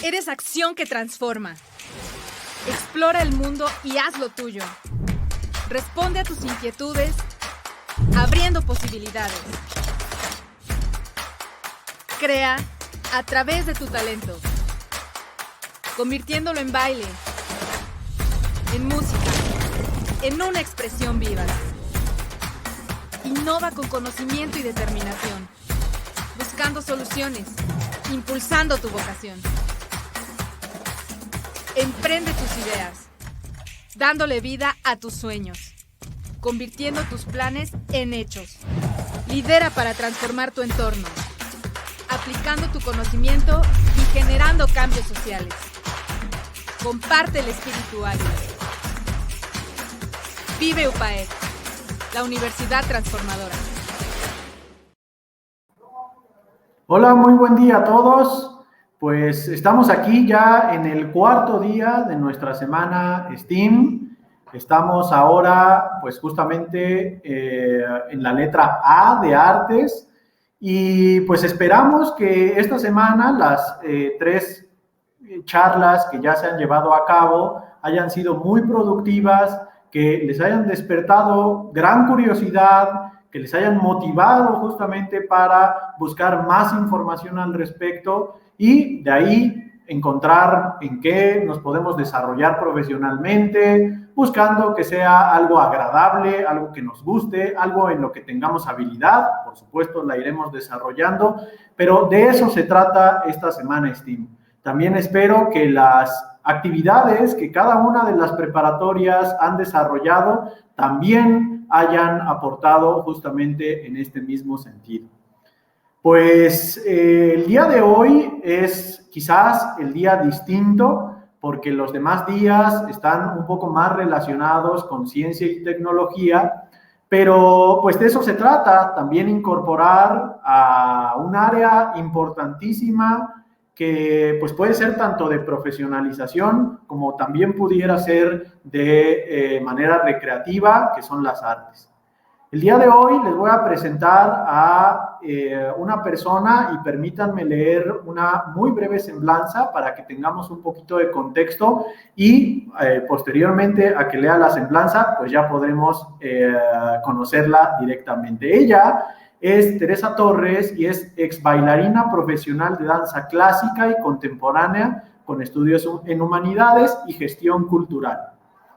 Eres acción que transforma. Explora el mundo y haz lo tuyo. Responde a tus inquietudes, abriendo posibilidades. Crea a través de tu talento, convirtiéndolo en baile, en música, en una expresión viva. Innova con conocimiento y determinación, buscando soluciones, impulsando tu vocación. Emprende tus ideas, dándole vida a tus sueños, convirtiendo tus planes en hechos. Lidera para transformar tu entorno, aplicando tu conocimiento y generando cambios sociales. Comparte el espíritu ágil. Vive UPAEC, la Universidad Transformadora. Hola, muy buen día a todos. Pues estamos aquí ya en el cuarto día de nuestra semana STEAM. Estamos ahora pues justamente en la letra A de artes y pues esperamos que esta semana las tres charlas que ya se han llevado a cabo hayan sido muy productivas, que les hayan despertado gran curiosidad, que les hayan motivado justamente para buscar más información al respecto y de ahí encontrar en qué nos podemos desarrollar profesionalmente, buscando que sea algo agradable, algo que nos guste, algo en lo que tengamos habilidad. Por supuesto, la iremos desarrollando, pero de eso se trata esta semana STEAM. También espero que las actividades que cada una de las preparatorias han desarrollado también hayan aportado justamente en este mismo sentido. Pues el día de hoy es quizás el día distinto porque los demás días están un poco más relacionados con ciencia y tecnología, pero pues de eso se trata, también incorporar a un área importantísima que pues puede ser tanto de profesionalización como también pudiera ser de manera recreativa, que son las artes. El día de hoy les voy a presentar a una persona y permítanme leer una muy breve semblanza para que tengamos un poquito de contexto y posteriormente a que lea la semblanza pues ya podremos conocerla directamente. Ella es Teresa Torres y es ex bailarina profesional de danza clásica y contemporánea con estudios en humanidades y gestión cultural.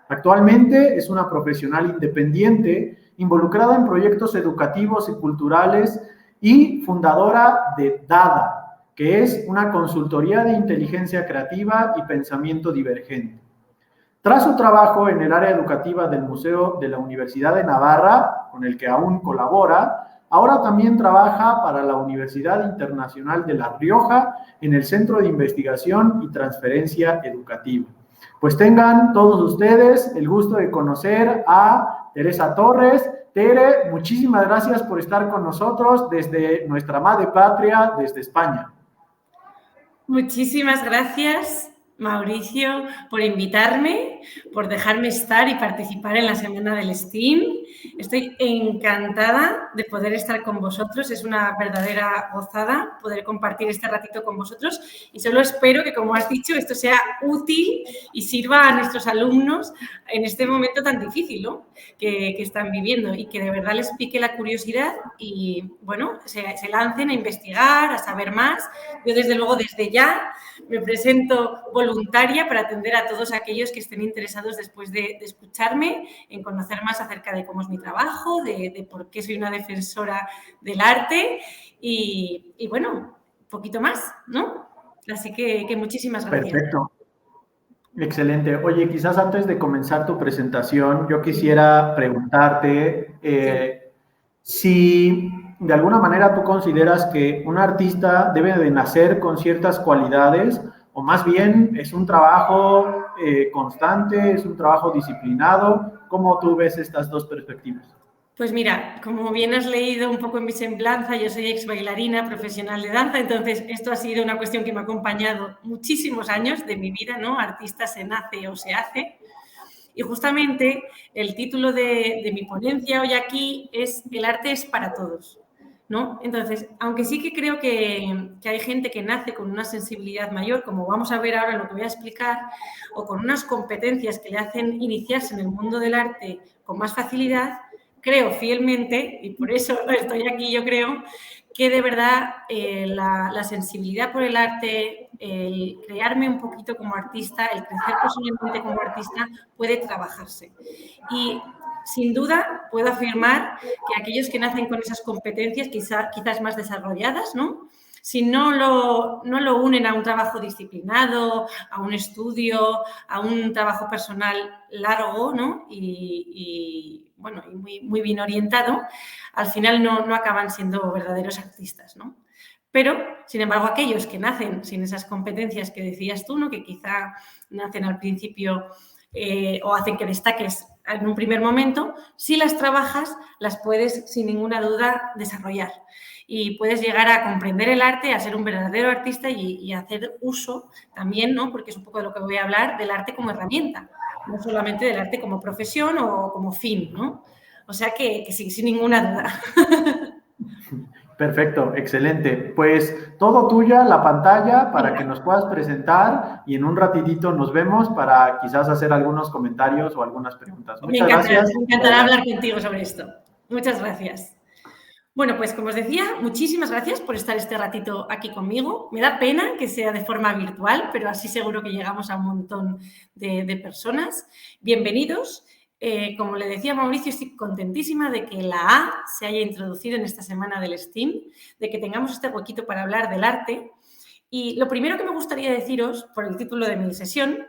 Actualmente es una profesional independiente involucrada en proyectos educativos y culturales y fundadora de DADA, que es una consultoría de inteligencia creativa y pensamiento divergente. Tras su trabajo en el área educativa del Museo de la Universidad de Navarra, con el que aún colabora, ahora también trabaja para la Universidad Internacional de La Rioja en el Centro de Investigación y Transferencia Educativa. Pues tengan todos ustedes el gusto de conocer a Teresa Torres. Tere, muchísimas gracias por estar con nosotros desde nuestra madre patria, desde España. Muchísimas gracias, Mauricio, por invitarme, por dejarme estar y participar en la Semana del STEAM. Estoy encantada de poder estar con vosotros. Es una verdadera gozada poder compartir este ratito con vosotros y solo espero que, como has dicho, esto sea útil y sirva a nuestros alumnos en este momento tan difícil, ¿no?, que están viviendo y que de verdad les pique la curiosidad y, bueno, se lancen a investigar, a saber más. Yo, desde luego, desde ya me presento voluntaria para atender a todos aquellos que estén interesados después de escucharme en conocer más acerca de cómo es mi trabajo, de por qué soy una defensora del arte y bueno, un poquito más, ¿no? Así que muchísimas gracias. Perfecto. Excelente. Oye, quizás antes de comenzar tu presentación, yo quisiera preguntarte si de alguna manera tú consideras que un artista debe de nacer con ciertas cualidades o más bien es un trabajo constante, es un trabajo disciplinado. ¿Cómo tú ves estas dos perspectivas? Pues mira, como bien has leído un poco en mi semblanza, yo soy ex bailarina profesional de danza, entonces esto ha sido una cuestión que me ha acompañado muchísimos años de mi vida, ¿no? Artista se nace o se hace. Y justamente el título de mi ponencia hoy aquí es El arte es para todos. ¿no? Entonces, aunque sí que creo que hay gente que nace con una sensibilidad mayor, como vamos a ver ahora en lo que voy a explicar, o con unas competencias que le hacen iniciarse en el mundo del arte con más facilidad, creo fielmente, y por eso estoy aquí, yo creo, que de verdad la sensibilidad por el arte, el crearme un poquito como artista, el crecer personalmente como artista, puede trabajarse. Y sin duda puedo afirmar que aquellos que nacen con esas competencias quizás más desarrolladas, ¿no? Si no lo unen a un trabajo disciplinado, a un estudio, a un trabajo personal largo, ¿no? Y muy, muy bien orientado, al final no acaban siendo verdaderos artistas, ¿no? Pero, sin embargo, aquellos que nacen sin esas competencias que decías tú, ¿no? Que quizá nacen al principio o hacen que destaques en un primer momento, si las trabajas, las puedes sin ninguna duda desarrollar. Y puedes llegar a comprender el arte, a ser un verdadero artista y a hacer uso también, ¿no? Porque es un poco de lo que voy a hablar, del arte como herramienta, no solamente del arte como profesión o como fin, ¿no? O sea que sí, sin ninguna duda. Perfecto, excelente. Pues todo tuya, la pantalla, para que nos puedas presentar y en un ratidito nos vemos para quizás hacer algunos comentarios o algunas preguntas. Muchas gracias. Me encantará hablar contigo sobre esto. Muchas gracias. Bueno, pues como os decía, muchísimas gracias por estar este ratito aquí conmigo. Me da pena que sea de forma virtual, pero así seguro que llegamos a un montón de personas. Bienvenidos. Como le decía Mauricio, estoy contentísima de que la A se haya introducido en esta semana del STEAM, de que tengamos este huequito para hablar del arte. Y lo primero que me gustaría deciros, por el título de mi sesión,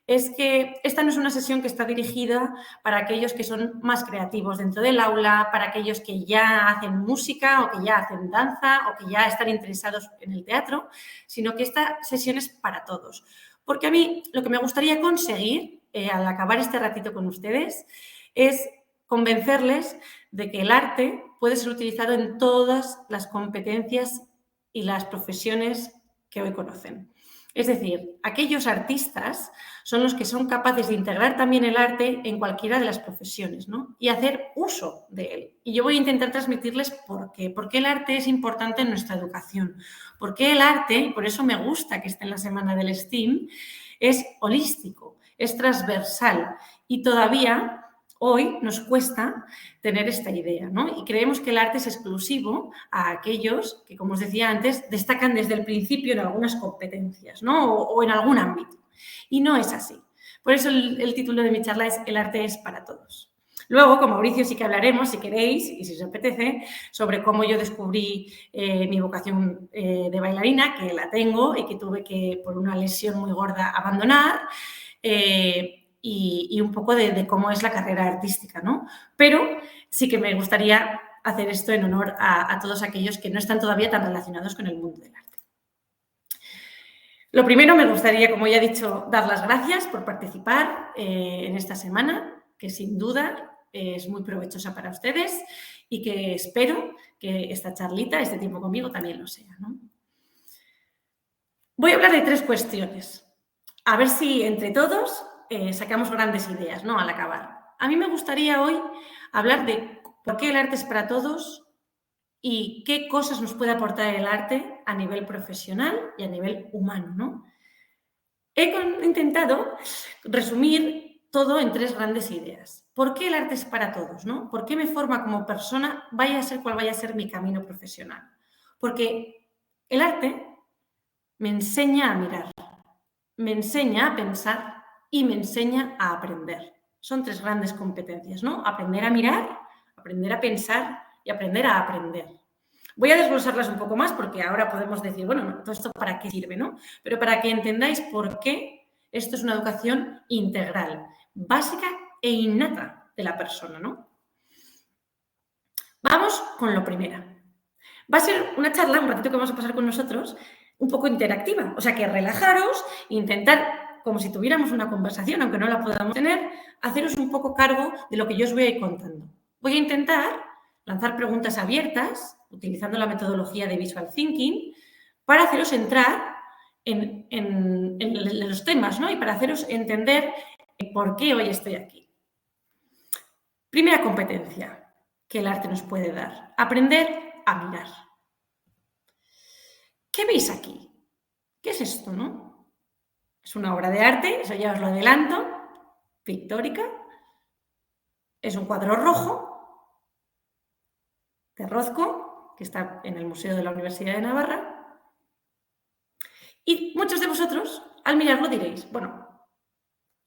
es que esta no es una sesión que está dirigida para aquellos que son más creativos dentro del aula, para aquellos que ya hacen música o que ya hacen danza o que ya están interesados en el teatro, sino que esta sesión es para todos. Porque a mí lo que me gustaría conseguir al acabar este ratito con ustedes es convencerles de que el arte puede ser utilizado en todas las competencias y las profesiones que hoy conocen. Es decir, aquellos artistas son los que son capaces de integrar también el arte en cualquiera de las profesiones, ¿no? Y hacer uso de él. Y yo voy a intentar transmitirles por qué el arte es importante en nuestra educación. Por qué el arte, y por eso me gusta que esté en la semana del STEAM, es holístico, es transversal y todavía hoy nos cuesta tener esta idea, ¿no? Y creemos que el arte es exclusivo a aquellos que, como os decía antes, destacan desde el principio en algunas competencias, ¿no? O en algún ámbito. Y no es así. Por eso el título de mi charla es El arte es para todos. Luego, con Mauricio sí que hablaremos, si queréis y si os apetece, sobre cómo yo descubrí mi vocación de bailarina, que la tengo y que tuve que, por una lesión muy gorda, abandonar. Y un poco de cómo es la carrera artística, ¿no? Pero sí que me gustaría hacer esto en honor a todos aquellos que no están todavía tan relacionados con el mundo del arte. Lo primero, me gustaría, como ya he dicho, dar las gracias por participar en esta semana, que sin duda es muy provechosa para ustedes y que espero que esta charlita, este tiempo conmigo, también lo sea, ¿no? Voy a hablar de 3 cuestiones. A ver si entre todos sacamos grandes ideas, ¿no? Al acabar. A mí me gustaría hoy hablar de por qué el arte es para todos y qué cosas nos puede aportar el arte a nivel profesional y a nivel humano, ¿no? He intentado resumir todo en 3 grandes ideas. ¿Por qué el arte es para todos, ¿no? ¿Por qué me forma como persona, vaya a ser cual vaya a ser mi camino profesional? Porque el arte me enseña a mirar, me enseña a pensar y me enseña a aprender. Son 3 grandes competencias, ¿no? Aprender a mirar, aprender a pensar y aprender a aprender. Voy a desglosarlas un poco más porque ahora podemos decir, bueno, todo esto para qué sirve, ¿no? Pero para que entendáis por qué esto es una educación integral, básica e innata de la persona, ¿no? Vamos con lo primero. Va a ser una charla, un ratito que vamos a pasar con nosotros, un poco interactiva. O sea, que relajaros, intentar, como si tuviéramos una conversación, aunque no la podamos tener, haceros un poco cargo de lo que yo os voy a ir contando. Voy a intentar lanzar preguntas abiertas, utilizando la metodología de Visual Thinking, para haceros entrar en los temas, ¿no? Y para haceros entender por qué hoy estoy aquí. Primera competencia que el arte nos puede dar. Aprender a mirar. ¿Qué veis aquí? ¿Qué es esto, no? Es una obra de arte, eso ya os lo adelanto, pictórica. Es un cuadro rojo de Rothko, que está en el Museo de la Universidad de Navarra. Y muchos de vosotros, al mirarlo, diréis, bueno,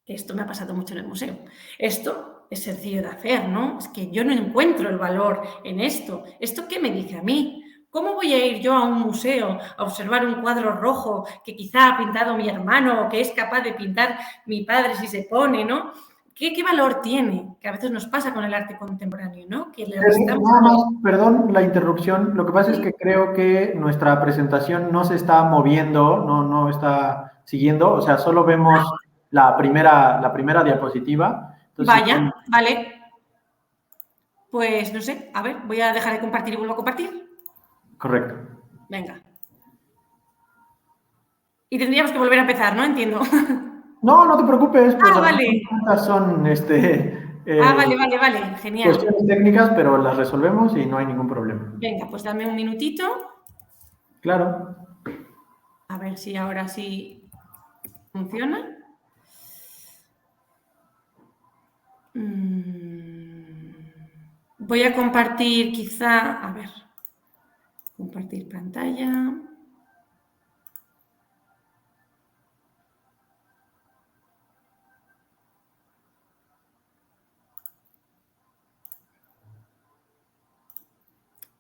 esto me ha pasado mucho en el museo. Esto es sencillo de hacer, ¿no? Es que yo no encuentro el valor en esto. ¿Esto qué me dice a mí? ¿Cómo voy a ir yo a un museo a observar un cuadro rojo que quizá ha pintado mi hermano o que es capaz de pintar mi padre si se pone, ¿no? ¿Qué valor tiene? Que a veces nos pasa con el arte contemporáneo, ¿no? Que le restamos... Nada más, perdón la interrupción. Lo que pasa es que creo que nuestra presentación no se está moviendo, no está siguiendo. O sea, solo vemos la primera diapositiva. Entonces, vaya, vale. Pues no sé, a ver, voy a dejar de compartir y vuelvo a compartir. Correcto. Venga. Y tendríamos que volver a empezar, ¿no? Entiendo. No te preocupes. Pues vale. son Vale. Genial. cuestiones técnicas, pero las resolvemos y no hay ningún problema. Venga, pues dame un minutito. Claro. A ver si ahora sí funciona. Voy a compartir quizá, a ver, compartir pantalla.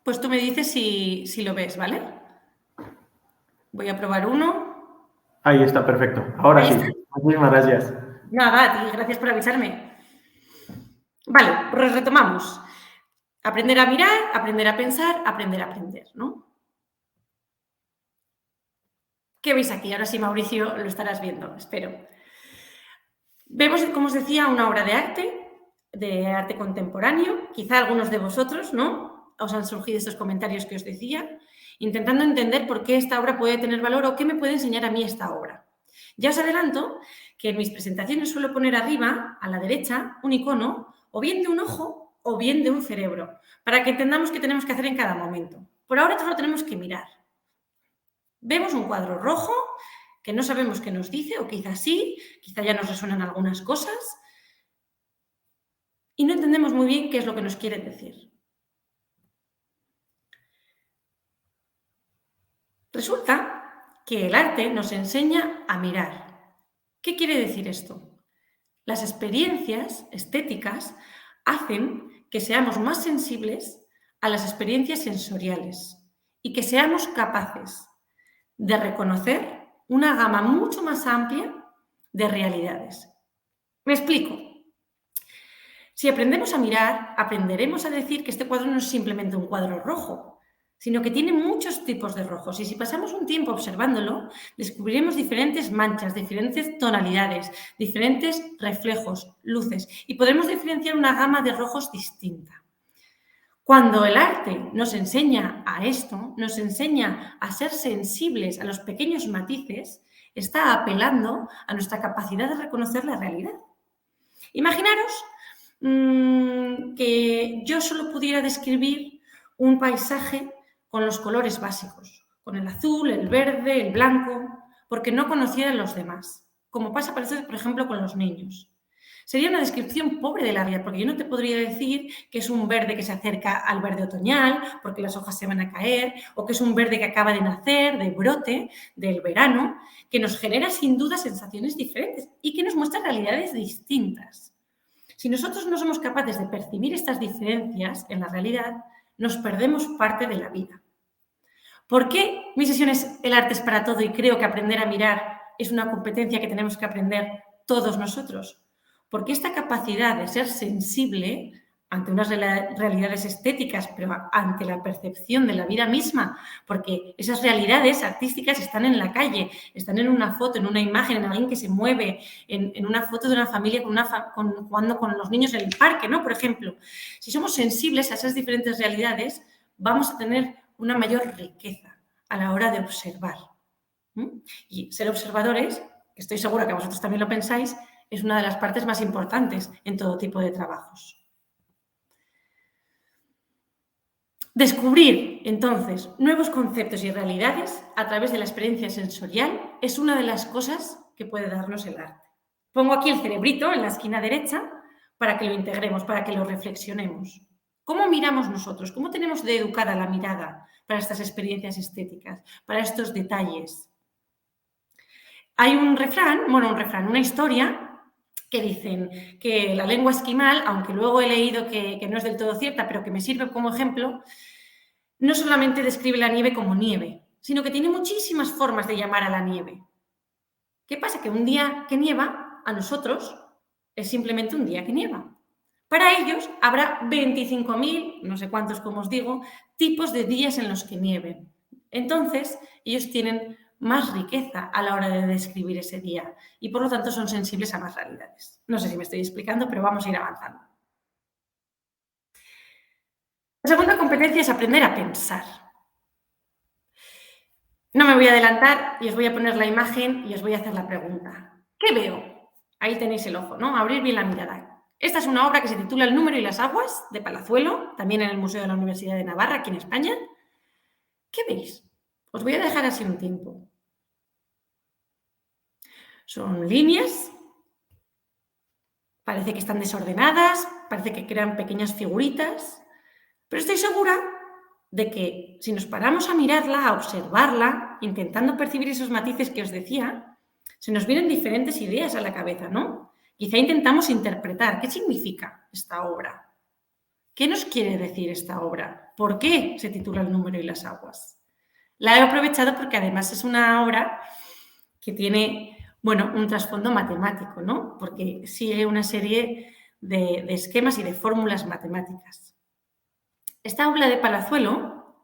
Pues tú me dices si lo ves, ¿vale? Voy a probar uno. Ahí está, perfecto. Ahora sí. Muchísimas gracias. Nada, a ti, gracias por avisarme. Vale, pues retomamos. Aprender a mirar, aprender a pensar, aprender a aprender, ¿no? ¿Qué veis aquí? Ahora sí, Mauricio, lo estarás viendo, espero. Vemos, como os decía, una obra de arte contemporáneo. Quizá algunos de vosotros, ¿no? Os han surgido estos comentarios que os decía, intentando entender por qué esta obra puede tener valor o qué me puede enseñar a mí esta obra. Ya os adelanto que en mis presentaciones suelo poner arriba, a la derecha, un icono, o bien de un ojo o bien de un cerebro, para que entendamos qué tenemos que hacer en cada momento. Por ahora solo tenemos que mirar. Vemos un cuadro rojo que no sabemos qué nos dice, o quizá sí, quizá ya nos resuenan algunas cosas, y no entendemos muy bien qué es lo que nos quiere decir. Resulta que el arte nos enseña a mirar. ¿Qué quiere decir esto? Las experiencias estéticas hacen que seamos más sensibles a las experiencias sensoriales y que seamos capaces de reconocer una gama mucho más amplia de realidades. Me explico. Si aprendemos a mirar, aprenderemos a decir que este cuadro no es simplemente un cuadro rojo, sino que tiene muchos tipos de rojos. Y si pasamos un tiempo observándolo, descubriremos diferentes manchas, diferentes tonalidades, diferentes reflejos, luces, y podremos diferenciar una gama de rojos distinta. Cuando el arte nos enseña a esto, nos enseña a ser sensibles a los pequeños matices, está apelando a nuestra capacidad de reconocer la realidad. Imaginaros que yo solo pudiera describir un paisaje con los colores básicos, con el azul, el verde, el blanco, porque no conociera los demás, como pasa, por ejemplo, con los niños. Sería una descripción pobre de la vida, porque yo no te podría decir que es un verde que se acerca al verde otoñal, porque las hojas se van a caer, o que es un verde que acaba de nacer, de brote, del verano, que nos genera sin duda sensaciones diferentes y que nos muestra realidades distintas. Si nosotros no somos capaces de percibir estas diferencias en la realidad, nos perdemos parte de la vida. ¿Por qué mi sesión es El arte es para todo y creo que aprender a mirar es una competencia que tenemos que aprender todos nosotros? Porque esta capacidad de ser sensible ante unas realidades estéticas, pero ante la percepción de la vida misma, porque esas realidades artísticas están en la calle, están en una foto, en una imagen, en alguien que se mueve, en una foto de una familia jugando con los niños en el parque, ¿no? Por ejemplo, si somos sensibles a esas diferentes realidades, vamos a tener una mayor riqueza a la hora de observar. Y ser observadores, que estoy segura que vosotros también lo pensáis, es una de las partes más importantes en todo tipo de trabajos. Descubrir, entonces, nuevos conceptos y realidades a través de la experiencia sensorial es una de las cosas que puede darnos el arte. Pongo aquí el cerebrito en la esquina derecha para que lo integremos, para que lo reflexionemos. ¿Cómo miramos nosotros? ¿Cómo tenemos de educada la mirada para estas experiencias estéticas, para estos detalles? Hay una historia que dicen que la lengua esquimal, aunque luego he leído que no es del todo cierta, pero que me sirve como ejemplo, no solamente describe la nieve como nieve, sino que tiene muchísimas formas de llamar a la nieve. ¿Qué pasa? Que un día que nieva, a nosotros, es simplemente un día que nieva. Para ellos habrá 25.000, no sé cuántos, como os digo, tipos de días en los que nieve. Entonces, ellos tienen más riqueza a la hora de describir ese día y, por lo tanto, son sensibles a más realidades. No sé si me estoy explicando, pero vamos a ir avanzando. La segunda competencia es aprender a pensar. No me voy a adelantar y os voy a poner la imagen y os voy a hacer la pregunta. ¿Qué veo? Ahí tenéis el ojo, ¿no? Abrir bien la mirada. Esta es una obra que se titula El número y las aguas, de Palazuelo, también en el Museo de la Universidad de Navarra, aquí en España. ¿Qué veis? Os voy a dejar así un tiempo. Son líneas, parece que están desordenadas, parece que crean pequeñas figuritas, pero estoy segura de que si nos paramos a mirarla, a observarla, intentando percibir esos matices que os decía, se nos vienen diferentes ideas a la cabeza, ¿no? Quizá intentamos interpretar qué significa esta obra. ¿Qué nos quiere decir esta obra? ¿Por qué se titula El número y las aguas? La he aprovechado porque además es una obra que tiene, un trasfondo matemático, ¿no? Porque sigue una serie de esquemas y de fórmulas matemáticas. Esta obra de Palazuelo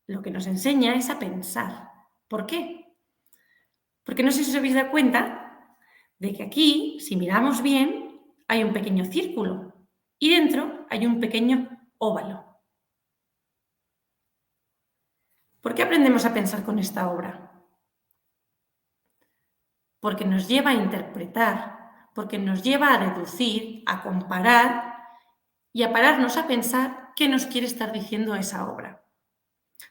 lo que nos enseña es a pensar. ¿Por qué? Porque no sé si os habéis dado cuenta de que aquí, si miramos bien, hay un pequeño círculo y dentro hay un pequeño óvalo. ¿Por qué aprendemos a pensar con esta obra? Porque nos lleva a interpretar, porque nos lleva a deducir, a comparar y a pararnos a pensar qué nos quiere estar diciendo esa obra.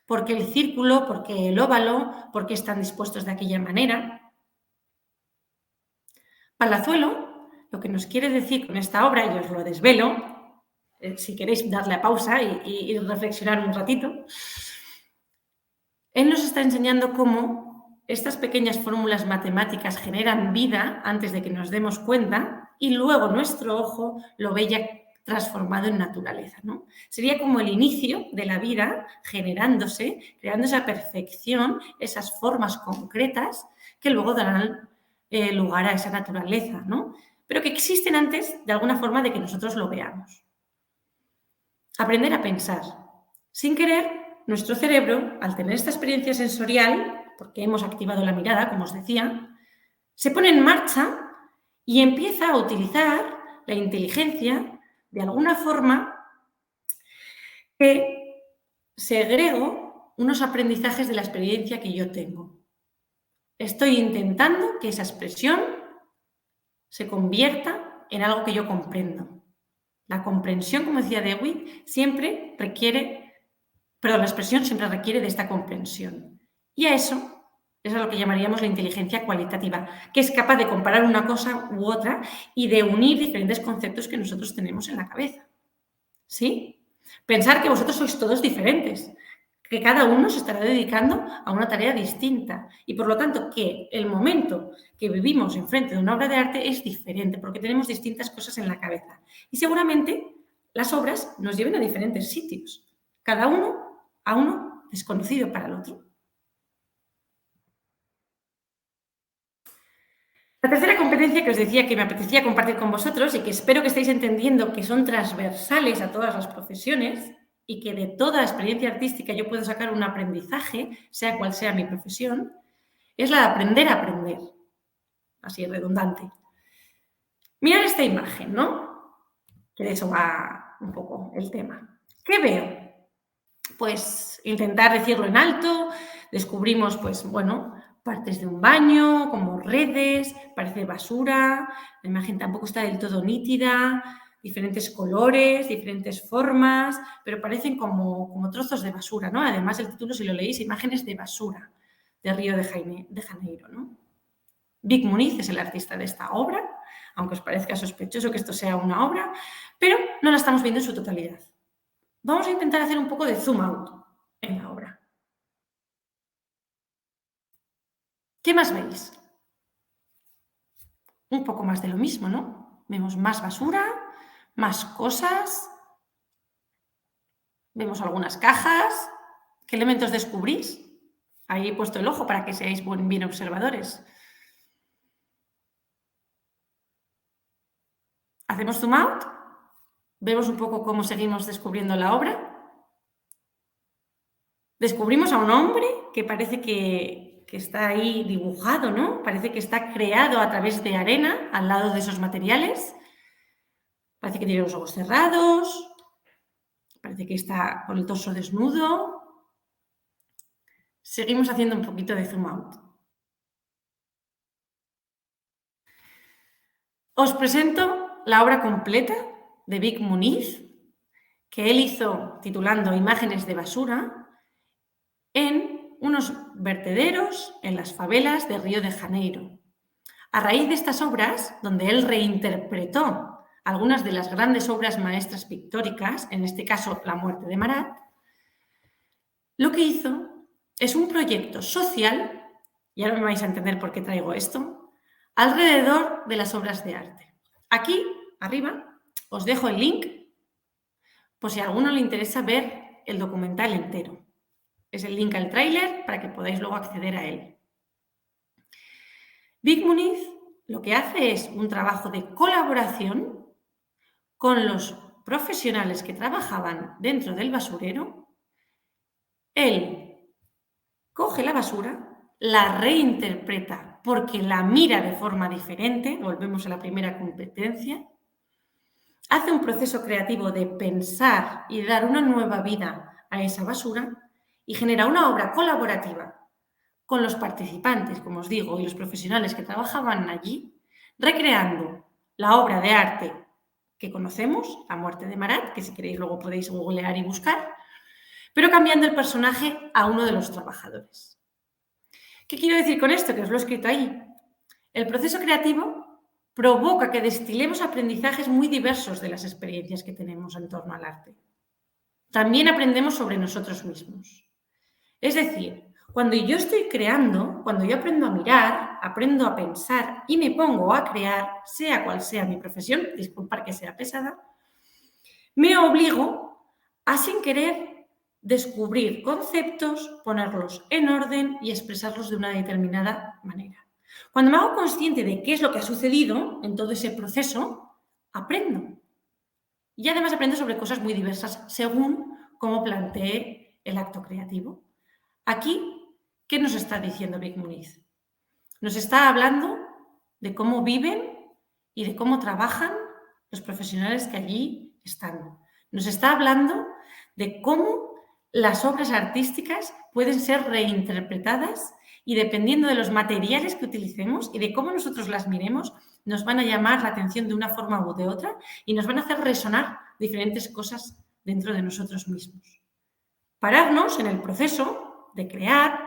¿Por qué el círculo? ¿Por qué el óvalo? ¿Por qué están dispuestos de aquella manera? Palazuelo lo que nos quiere decir con esta obra, y os lo desvelo, si queréis darle a pausa y reflexionar un ratito, él nos está enseñando cómo estas pequeñas fórmulas matemáticas generan vida antes de que nos demos cuenta y luego nuestro ojo lo ve ya transformado en naturaleza, ¿no? Sería como el inicio de la vida generándose, creando esa perfección, esas formas concretas que luego darán lugar a esa naturaleza, ¿no? Pero que existen antes, de alguna forma, de que nosotros lo veamos. Aprender a pensar. Sin querer, nuestro cerebro, al tener esta experiencia sensorial, porque hemos activado la mirada, como os decía, se pone en marcha y empieza a utilizar la inteligencia de alguna forma que segrego unos aprendizajes de la experiencia que yo tengo. Estoy intentando que esa expresión se convierta en algo que yo comprendo. La comprensión, como decía Dewey, la expresión siempre requiere de esta comprensión. Y a eso es a lo que llamaríamos la inteligencia cualitativa, que es capaz de comparar una cosa u otra y de unir diferentes conceptos que nosotros tenemos en la cabeza. ¿Sí? Pensar que vosotros sois todos diferentes, que cada uno se estará dedicando a una tarea distinta y, por lo tanto, que el momento que vivimos enfrente de una obra de arte es diferente porque tenemos distintas cosas en la cabeza. Y seguramente las obras nos lleven a diferentes sitios, cada uno a uno desconocido para el otro. La tercera competencia que os decía que me apetecía compartir con vosotros y que espero que estéis entendiendo que son transversales a todas las profesiones y que de toda experiencia artística yo puedo sacar un aprendizaje, sea cual sea mi profesión, es la de aprender a aprender. Así es redundante. Mirad esta imagen, ¿no? Que de eso va un poco el tema. ¿Qué veo? Pues intentar decirlo en alto, descubrimos, partes de un baño, como redes, parece basura, la imagen tampoco está del todo nítida, diferentes colores, diferentes formas, pero parecen como trozos de basura, ¿no? Además, el título, si lo leéis, imágenes de basura de Río de Janeiro, ¿no? Vic Muniz es el artista de esta obra, aunque os parezca sospechoso que esto sea una obra, pero no la estamos viendo en su totalidad. Vamos a intentar hacer un poco de zoom out en la obra. ¿Qué más veis? Un poco más de lo mismo, ¿no? Vemos más basura, más cosas, vemos algunas cajas. ¿Qué elementos descubrís? Ahí he puesto el ojo para que seáis bien observadores. ¿Hacemos zoom out? ¿Vemos un poco cómo seguimos descubriendo la obra? Descubrimos a un hombre que parece que está ahí dibujado, ¿no? Parece que está creado a través de arena al lado de esos materiales. Parece que tiene los ojos cerrados. Parece que está con el torso desnudo. Seguimos haciendo un poquito de zoom out. Os presento la obra completa de Vic Muniz, que él hizo titulando Imágenes de basura, en unos vertederos en las favelas de Río de Janeiro. A raíz de estas obras, donde él reinterpretó algunas de las grandes obras maestras pictóricas, en este caso La muerte de Marat, lo que hizo es un proyecto social, y ahora me vais a entender por qué traigo esto, alrededor de las obras de arte. Aquí, arriba, os dejo el link, por si a alguno le interesa ver el documental entero. Es el link al tráiler para que podáis luego acceder a él. Vic Muniz lo que hace es un trabajo de colaboración con los profesionales que trabajaban dentro del basurero. Él coge la basura, la reinterpreta porque la mira de forma diferente, volvemos a la primera competencia, hace un proceso creativo de pensar y dar una nueva vida a esa basura y genera una obra colaborativa con los participantes, como os digo, y los profesionales que trabajaban allí, recreando la obra de arte que conocemos, La muerte de Marat, que si queréis luego podéis googlear y buscar, pero cambiando el personaje a uno de los trabajadores. ¿Qué quiero decir con esto? Que os lo he escrito ahí. El proceso creativo provoca que destilemos aprendizajes muy diversos de las experiencias que tenemos en torno al arte. También aprendemos sobre nosotros mismos. Es decir, cuando yo estoy creando, cuando yo aprendo a mirar, aprendo a pensar y me pongo a crear, sea cual sea mi profesión, disculpad que sea pesada, me obligo a, sin querer, descubrir conceptos, ponerlos en orden y expresarlos de una determinada manera. Cuando me hago consciente de qué es lo que ha sucedido en todo ese proceso, aprendo. Y además aprendo sobre cosas muy diversas según cómo plantee el acto creativo. Aquí, ¿qué nos está diciendo Vic Muniz? Nos está hablando de cómo viven y de cómo trabajan los profesionales que allí están. Nos está hablando de cómo las obras artísticas pueden ser reinterpretadas y dependiendo de los materiales que utilicemos y de cómo nosotros las miremos, nos van a llamar la atención de una forma u de otra y nos van a hacer resonar diferentes cosas dentro de nosotros mismos. Pararnos en el proceso de crear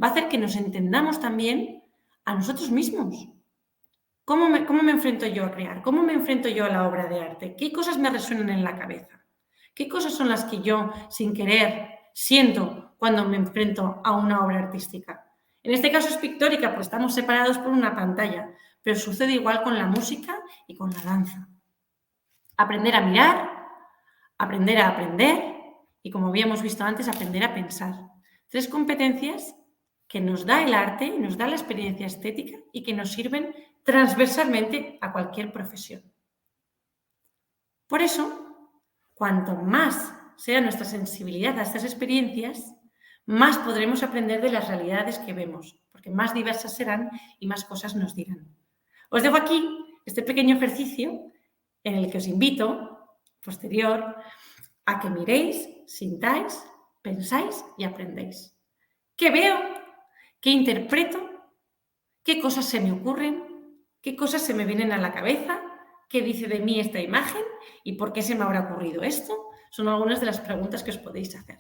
va a hacer que nos entendamos también a nosotros mismos. ¿Cómo me enfrento yo a crear? ¿Cómo me enfrento yo a la obra de arte? ¿Qué cosas me resuenan en la cabeza? ¿Qué cosas son las que yo, sin querer, siento cuando me enfrento a una obra artística? En este caso es pictórica, pues estamos separados por una pantalla, pero sucede igual con la música y con la danza. Aprender a mirar, aprender a aprender y, como habíamos visto antes, aprender a pensar. 3 competencias que nos da el arte y nos da la experiencia estética y que nos sirven transversalmente a cualquier profesión. Por eso, cuanto más sea nuestra sensibilidad a estas experiencias, más podremos aprender de las realidades que vemos, porque más diversas serán y más cosas nos dirán. Os dejo aquí este pequeño ejercicio en el que os invito, posterior, a que miréis, sintáis, pensáis y aprendéis. ¿Qué veo? ¿Qué interpreto? ¿Qué cosas se me ocurren? ¿Qué cosas se me vienen a la cabeza? ¿Qué dice de mí esta imagen? ¿Y por qué se me habrá ocurrido esto? Son algunas de las preguntas que os podéis hacer.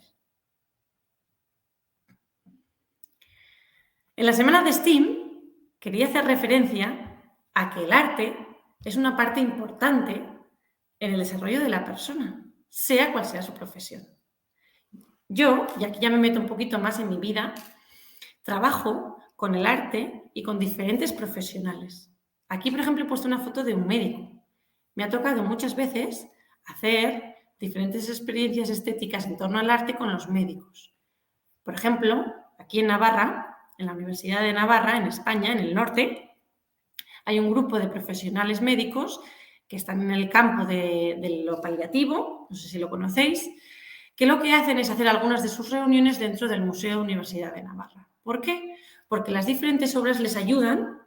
En la semana de STEAM quería hacer referencia a que el arte es una parte importante en el desarrollo de la persona, sea cual sea su profesión. Yo, y aquí ya me meto un poquito más en mi vida, trabajo con el arte y con diferentes profesionales. Aquí, por ejemplo, he puesto una foto de un médico. Me ha tocado muchas veces hacer diferentes experiencias estéticas en torno al arte con los médicos. Por ejemplo, aquí en Navarra, en la Universidad de Navarra, en España, en el norte, hay un grupo de profesionales médicos que están en el campo de lo paliativo, no sé si lo conocéis, que lo que hacen es hacer algunas de sus reuniones dentro del Museo Universidad de Navarra. ¿Por qué? Porque las diferentes obras les ayudan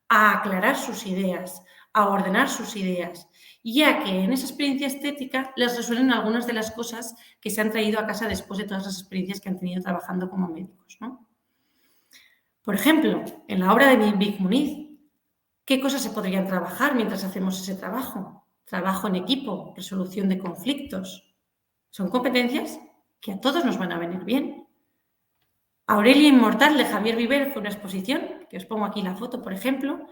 a aclarar sus ideas, a ordenar sus ideas, ya que en esa experiencia estética les resuelven algunas de las cosas que se han traído a casa después de todas las experiencias que han tenido trabajando como médicos, ¿no? Por ejemplo, en la obra de Vic Muniz, ¿qué cosas se podrían trabajar mientras hacemos ese trabajo? Trabajo en equipo, resolución de conflictos. Son competencias que a todos nos van a venir bien. Aurelia Inmortal de Javier Viver fue una exposición, que os pongo aquí la foto, por ejemplo,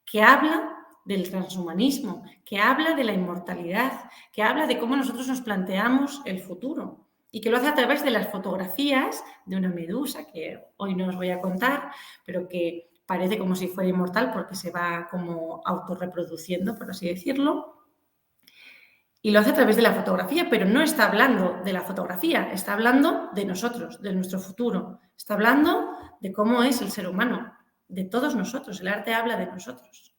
que habla del transhumanismo, que habla de la inmortalidad, que habla de cómo nosotros nos planteamos el futuro y que lo hace a través de las fotografías de una medusa, que hoy no os voy a contar, pero que parece como si fuera inmortal porque se va como autorreproduciendo, por así decirlo. Y lo hace a través de la fotografía, pero no está hablando de la fotografía, está hablando de nosotros, de nuestro futuro. Está hablando de cómo es el ser humano, de todos nosotros. El arte habla de nosotros.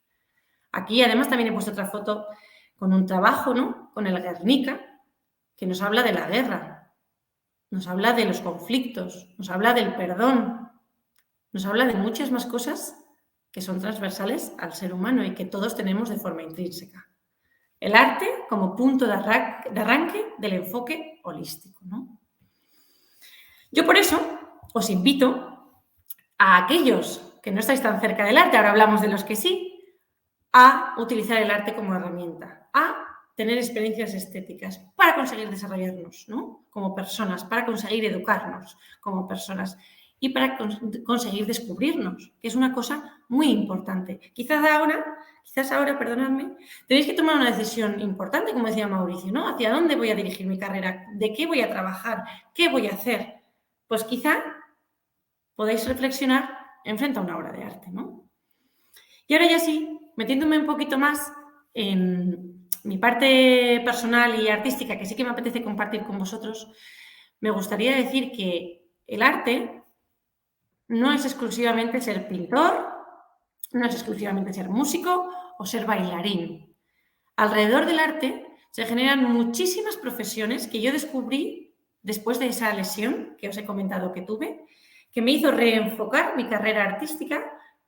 Aquí además también he puesto otra foto con un trabajo, ¿no? Con el Guernica, que nos habla de la guerra, nos habla de los conflictos, nos habla del perdón, nos habla de muchas más cosas que son transversales al ser humano y que todos tenemos de forma intrínseca. El arte como punto de arranque del enfoque holístico, ¿no? Yo por eso os invito a aquellos que no estáis tan cerca del arte, ahora hablamos de los que sí, a utilizar el arte como herramienta, a tener experiencias estéticas para conseguir desarrollarnos, ¿no? Como personas, para conseguir educarnos como personas y para conseguir descubrirnos, que es una cosa muy importante. Quizás ahora, perdonadme, tenéis que tomar una decisión importante, como decía Mauricio, ¿no? ¿Hacia dónde voy a dirigir mi carrera? ¿De qué voy a trabajar? ¿Qué voy a hacer? Pues quizá podáis reflexionar en frente a una obra de arte, ¿no? Y ahora ya sí, metiéndome un poquito más en mi parte personal y artística, que sí que me apetece compartir con vosotros, me gustaría decir que el arte no es exclusivamente ser pintor, no es exclusivamente ser músico o ser bailarín. Alrededor del arte se generan muchísimas profesiones que yo descubrí después de esa lesión que os he comentado que tuve, que me hizo reenfocar mi carrera artística,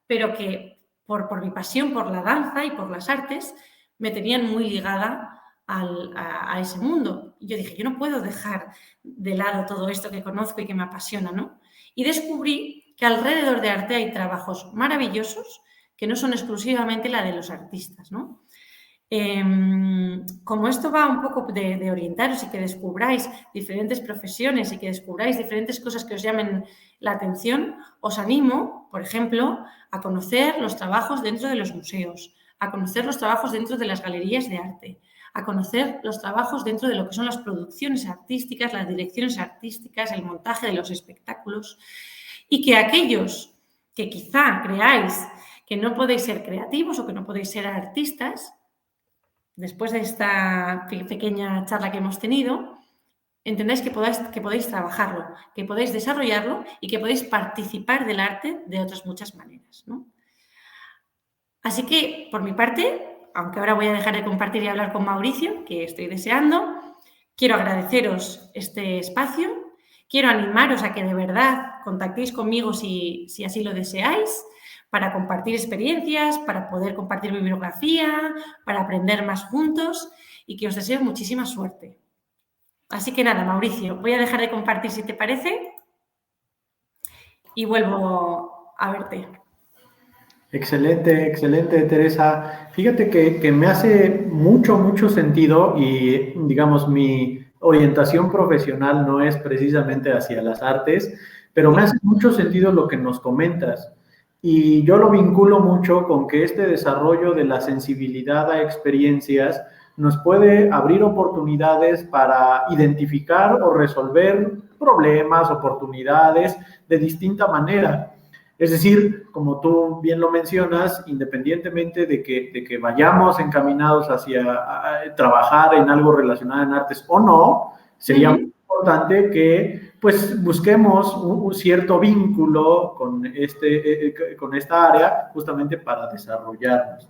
pero que por mi pasión por la danza y por las artes me tenían muy ligada a ese mundo. Y yo dije, yo no puedo dejar de lado todo esto que conozco y que me apasiona, ¿no? Y descubrí que alrededor de arte hay trabajos maravillosos que no son exclusivamente la de los artistas, ¿no? Como esto va un poco de orientaros y que descubráis diferentes profesiones y que descubráis diferentes cosas que os llamen la atención, os animo, por ejemplo, a conocer los trabajos dentro de los museos, a conocer los trabajos dentro de las galerías de arte, a conocer los trabajos dentro de lo que son las producciones artísticas, las direcciones artísticas, el montaje de los espectáculos, y que aquellos que quizá creáis que no podéis ser creativos o que no podéis ser artistas, después de esta pequeña charla que hemos tenido, entendáis que podéis trabajarlo, que podéis desarrollarlo y que podéis participar del arte de otras muchas maneras, ¿no? Así que, por mi parte, aunque ahora voy a dejar de compartir y hablar con Mauricio, que estoy deseando, quiero agradeceros este espacio, quiero animaros a que de verdad contactéis conmigo si así lo deseáis, para compartir experiencias, para poder compartir mi bibliografía, para aprender más juntos y que os deseo muchísima suerte. Así que nada, Mauricio, voy a dejar de compartir si te parece y vuelvo a verte. Excelente, excelente, Teresa. Fíjate que me hace mucho sentido y, digamos, mi orientación profesional no es precisamente hacia las artes, pero me hace mucho sentido lo que nos comentas. Y yo lo vinculo mucho con que este desarrollo de la sensibilidad a experiencias nos puede abrir oportunidades para identificar o resolver problemas, oportunidades de distinta manera. Es decir, como tú bien lo mencionas, independientemente de que vayamos encaminados hacia trabajar en algo relacionado en artes o no, sería muy importante que pues busquemos un cierto vínculo con esta área justamente para desarrollarnos.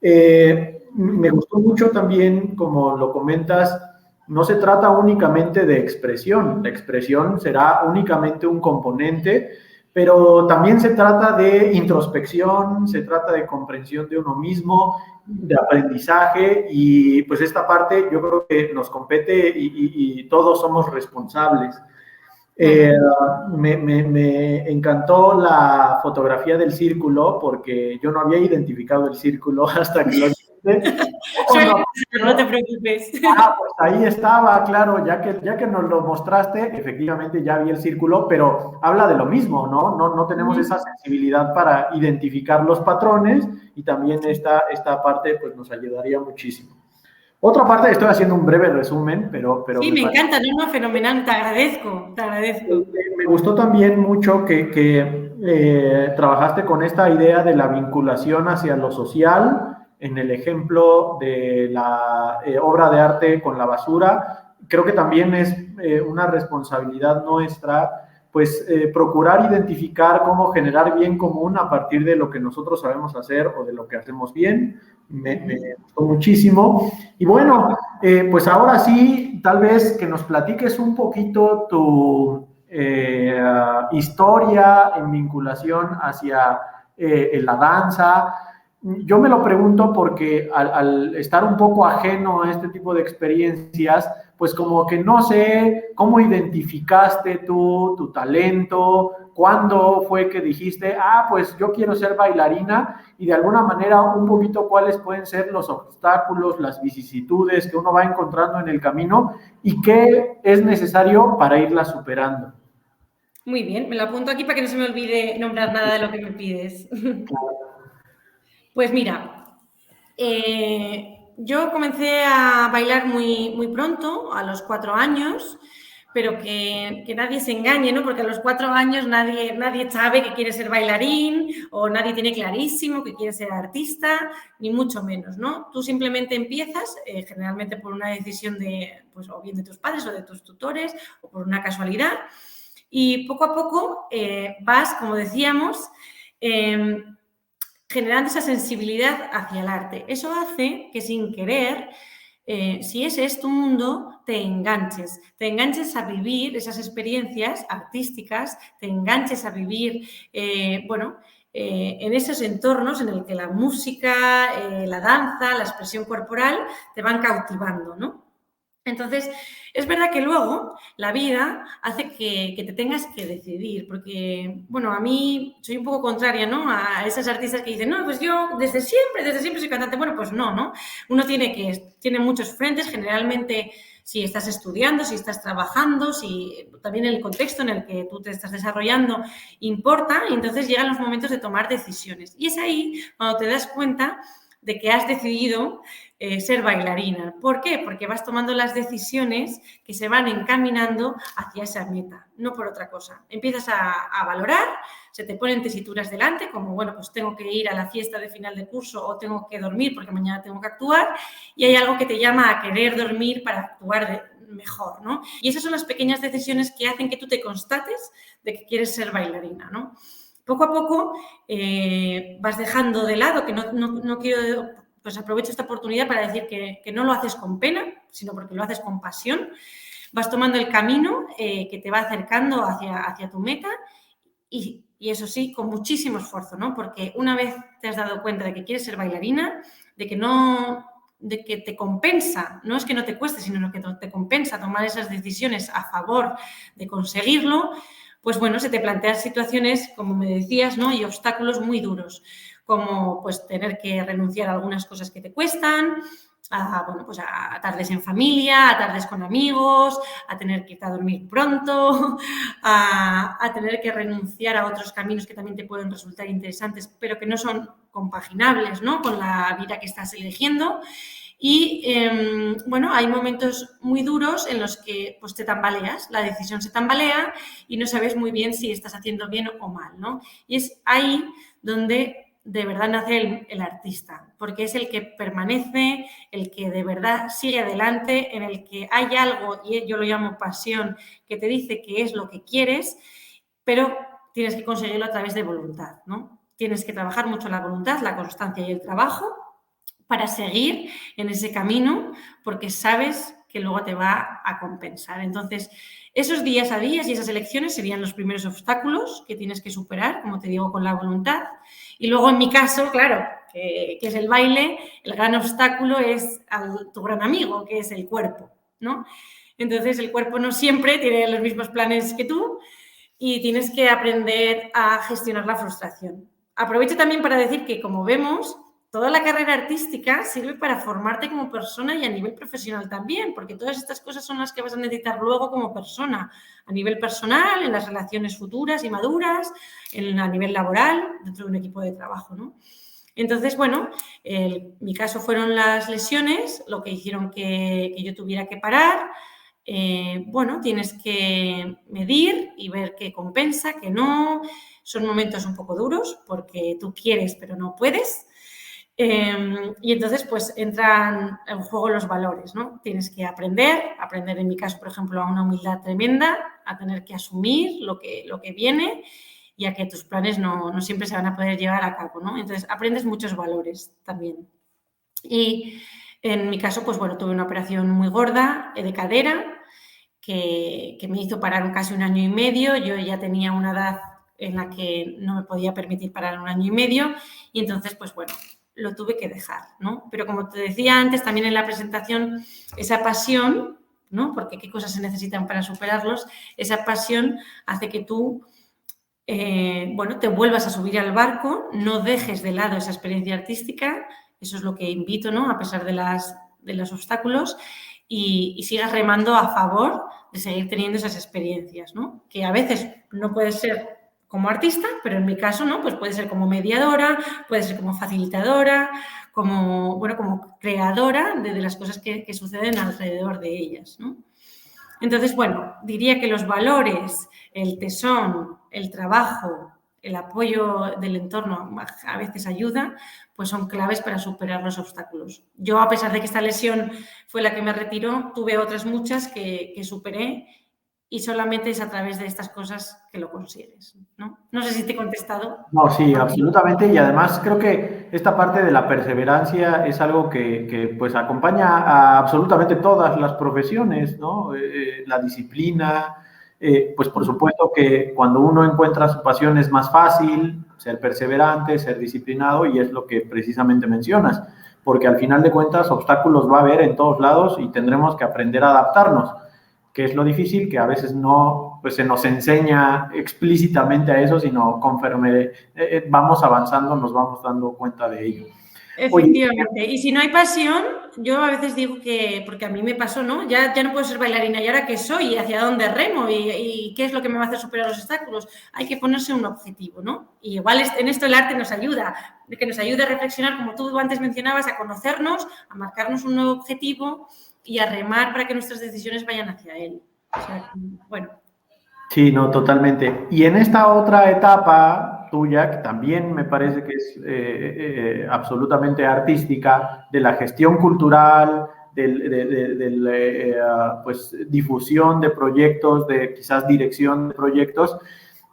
Me gustó mucho también, como lo comentas, no se trata únicamente de expresión, la expresión será únicamente un componente, pero también se trata de introspección, se trata de comprensión de uno mismo, de aprendizaje, y pues esta parte yo creo que nos compete y todos somos responsables. Me encantó la fotografía del círculo porque yo no había identificado el círculo hasta que lo viste. No te preocupes. Pues ahí estaba, claro, ya que nos lo mostraste, efectivamente ya vi el círculo, pero habla de lo mismo, ¿no? No tenemos esa sensibilidad para identificar los patrones y también esta parte pues nos ayudaría muchísimo. Otra parte, estoy haciendo un breve resumen, pero sí, me encanta, no, fenomenal, te agradezco. Me gustó también mucho que trabajaste con esta idea de la vinculación hacia lo social, en el ejemplo de la obra de arte con la basura. Creo que también es una responsabilidad nuestra, pues procurar identificar cómo generar bien común a partir de lo que nosotros sabemos hacer o de lo que hacemos bien. Me gustó muchísimo. Y bueno, pues ahora sí, tal vez que nos platiques un poquito tu historia en vinculación hacia la danza. Yo me lo pregunto porque al estar un poco ajeno a este tipo de experiencias, pues como que no sé cómo identificaste tú tu talento, cuándo fue que dijiste, pues yo quiero ser bailarina, y de alguna manera un poquito cuáles pueden ser los obstáculos, las vicisitudes que uno va encontrando en el camino y qué es necesario para irlas superando. Muy bien, me lo apunto aquí para que no se me olvide nombrar nada de lo que me pides. Pues mira, yo comencé a bailar muy pronto, a los 4 años, pero que nadie se engañe, ¿no? Porque a los 4 años nadie sabe que quiere ser bailarín o nadie tiene clarísimo que quiere ser artista, ni mucho menos, ¿no? Tú simplemente empiezas, generalmente por una decisión de, pues, o bien de tus padres o de tus tutores o por una casualidad, y poco a poco vas, como decíamos, generando esa sensibilidad hacia el arte. Eso hace que sin querer, si ese es tu mundo, te enganches a vivir esas experiencias artísticas, te enganches a vivir, en esos entornos en el que la música, la danza, la expresión corporal te van cautivando, ¿no? Entonces, es verdad que luego la vida hace que te tengas que decidir, porque, bueno, a mí soy un poco contraria, ¿no? A esas artistas que dicen, no, pues yo desde siempre soy cantante. Bueno, pues no. Uno tiene muchos frentes, generalmente si estás estudiando, si estás trabajando, si también el contexto en el que tú te estás desarrollando importa, y entonces llegan los momentos de tomar decisiones. Y es ahí cuando te das cuenta de que has decidido ser bailarina. ¿Por qué? Porque vas tomando las decisiones que se van encaminando hacia esa meta, no por otra cosa. Empiezas a valorar, se te ponen tesituras delante, como, bueno, pues tengo que ir a la fiesta de final de curso o tengo que dormir porque mañana tengo que actuar, y hay algo que te llama a querer dormir para actuar mejor, ¿no? Y esas son las pequeñas decisiones que hacen que tú te constates de que quieres ser bailarina, ¿no? Poco a poco vas dejando de lado, que no quiero, pues aprovecho esta oportunidad para decir que no lo haces con pena, sino porque lo haces con pasión. Vas tomando el camino que te va acercando hacia tu meta y eso sí, con muchísimo esfuerzo, ¿no? Porque una vez te has dado cuenta de que quieres ser bailarina, de que te compensa, no es que no te cueste, sino que te compensa tomar esas decisiones a favor de conseguirlo, pues bueno, se te plantean situaciones, como me decías, ¿no? Y obstáculos muy duros. como pues tener que renunciar a algunas cosas que te cuestan, a tardes en familia, a tardes con amigos, a tener que irte a dormir pronto, a tener que renunciar a otros caminos que también te pueden resultar interesantes, pero que no son compaginables, ¿no?, con la vida que estás eligiendo. Y, hay momentos muy duros en los que pues, te tambaleas, la decisión se tambalea y no sabes muy bien si estás haciendo bien o mal, ¿no? Y es ahí donde de verdad nace el artista, porque es el que permanece, el que de verdad sigue adelante, en el que hay algo, y yo lo llamo pasión, que te dice que es lo que quieres, pero tienes que conseguirlo a través de voluntad, ¿no? Tienes que trabajar mucho la voluntad, la constancia y el trabajo para seguir en ese camino, porque sabes que luego te va a compensar. Entonces, esos días a días y esas elecciones serían los primeros obstáculos que tienes que superar, como te digo, con la voluntad. Y luego, en mi caso, claro, que es el baile, el gran obstáculo es tu gran amigo, que es el cuerpo, ¿no? Entonces, el cuerpo no siempre tiene los mismos planes que tú y tienes que aprender a gestionar la frustración. Aprovecho también para decir que, como vemos, toda la carrera artística sirve para formarte como persona y a nivel profesional también, porque todas estas cosas son las que vas a necesitar luego como persona, a nivel personal, en las relaciones futuras y maduras, a nivel laboral, dentro de un equipo de trabajo, ¿no? Entonces, mi caso fueron las lesiones, lo que hicieron que yo tuviera que parar. Tienes que medir y ver qué compensa, qué no. Son momentos un poco duros porque tú quieres pero no puedes. Y entonces, pues, entran en juego los valores, ¿no? Tienes que aprender en mi caso, por ejemplo, a una humildad tremenda, a tener que asumir lo que viene y a que tus planes no siempre se van a poder llevar a cabo, ¿no? Entonces, aprendes muchos valores también. Y en mi caso, pues, tuve una operación muy gorda de cadera que me hizo parar casi 1 año y medio. Yo ya tenía una edad en la que no me podía permitir parar 1 año y medio y entonces, pues, lo tuve que dejar, ¿no? Pero como te decía antes, también en la presentación, esa pasión, ¿no? Porque qué cosas se necesitan para superarlos, esa pasión hace que tú, te vuelvas a subir al barco, no dejes de lado esa experiencia artística, eso es lo que invito, ¿no? A pesar de los obstáculos, y sigas remando a favor de seguir teniendo esas experiencias, ¿no? Que a veces no puede ser como artista, pero en mi caso, ¿no? Pues puede ser como mediadora, puede ser como facilitadora, como creadora de las cosas que suceden alrededor de ellas, ¿no? Entonces, diría que los valores, el tesón, el trabajo, el apoyo del entorno a veces ayuda, pues son claves para superar los obstáculos. Yo, a pesar de que esta lesión fue la que me retiró, tuve otras muchas que superé y solamente es a través de estas cosas que lo consigues, ¿no? No sé si te he contestado. No, sí, absolutamente. Y además creo que esta parte de la perseverancia es algo que pues acompaña a absolutamente todas las profesiones, ¿no? La disciplina, pues por supuesto que cuando uno encuentra su pasión es más fácil ser perseverante, ser disciplinado, y es lo que precisamente mencionas, porque al final de cuentas obstáculos va a haber en todos lados y tendremos que aprender a adaptarnos, que es lo difícil, que a veces no pues se nos enseña explícitamente a eso, sino conforme vamos avanzando nos vamos dando cuenta de ello. Efectivamente. Oye, y si no hay pasión, yo a veces digo que, porque a mí me pasó, ¿no? Ya no puedo ser bailarina, ¿y ahora qué soy? ¿Hacia dónde remo? ¿Y qué es lo que me va a hacer superar los obstáculos? Hay que ponerse un objetivo, ¿no? Y igual en esto el arte nos ayuda, que nos ayude a reflexionar, como tú antes mencionabas, a conocernos, a marcarnos un nuevo objetivo y a remar para que nuestras decisiones vayan hacia él. O sea, Sí, no, totalmente. Y en esta otra etapa tuya, que también me parece que es absolutamente artística, de la gestión cultural, pues, difusión de proyectos, de quizás dirección de proyectos,